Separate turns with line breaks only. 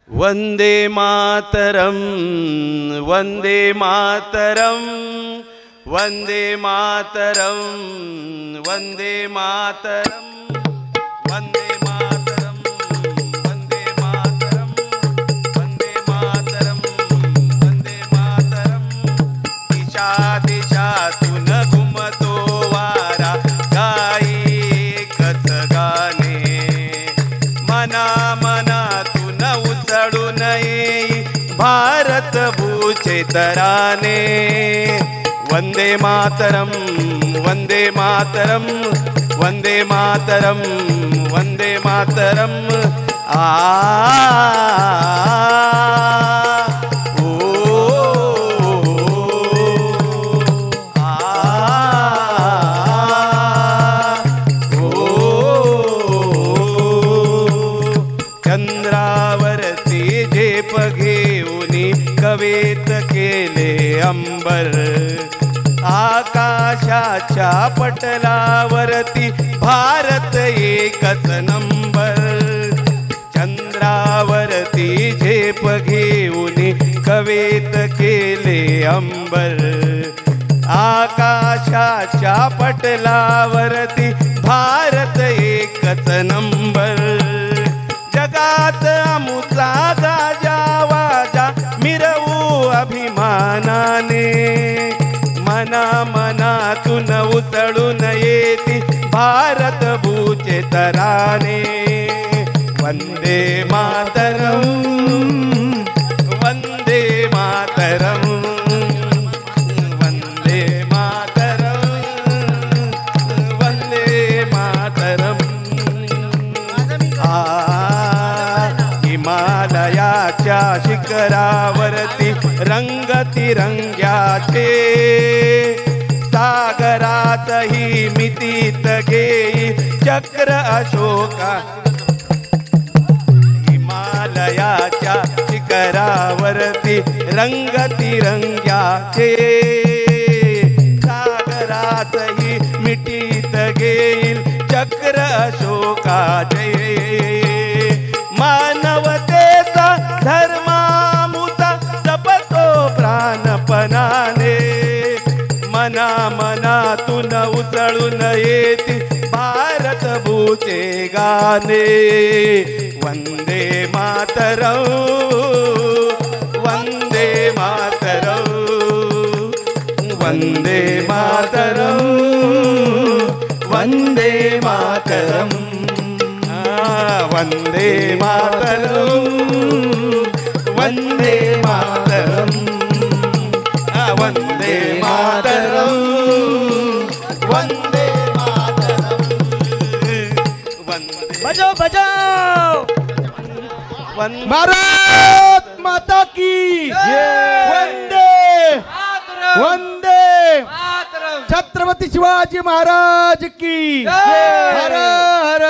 वंदे मातरम वंदे मातरम वंदे मातरम वंदे मातरम वंदे मातरम वंदे मातरम वंदे मातरम वंदे मातरम दिशा दिशातून घुमतो वारा गाई एकच गाणे मना मनातून उसळून येई भारत भूचे तराने वंदे मातरम वंदे मातरम वंदे मातरम वंदे मातरम आ ओ आ ओ चंद्रावरती झेप घेऊनी कवेत केले अंबर आकाशाच्या पटलावरती भारत एकच नंबर चंद्रावरती झेप घेऊनी कवेत केले अंबर आकाशाच्या पटलावरती भारत एकच नंबर जगात आमुचा गाजा वाजा मिरवू अभिमानाने मना मनातून उसळून येती भारत भूचे तराने वंदे मातरम वंदे मातरम वंदे मातरम वंदे मातरम आ हिमालयाच्या शिखरावरती रंगतिरंग्याचे सागरातही मितीत घेई चक्र अशोका हिमालयाच्या शिखरावरती रंगतिरंग्याचे सागरातही मितीत घेईल चक्र अशोकाचे मानवतेचा धर्मामुचा जपतो प्राणपणाने मना मनातून उसळून येती भारत भूचे गाणे वंदे मातरम वंदे मातरम वंदे मातरम वंदे मातरम वंदे मातरम वंदे मातरम वंदे मातरम वंदे मातरम वंदे
बजाओ बजाओ
भारत माता की वंदे वंदे छत्रपती शिवाजी महाराज की हर हर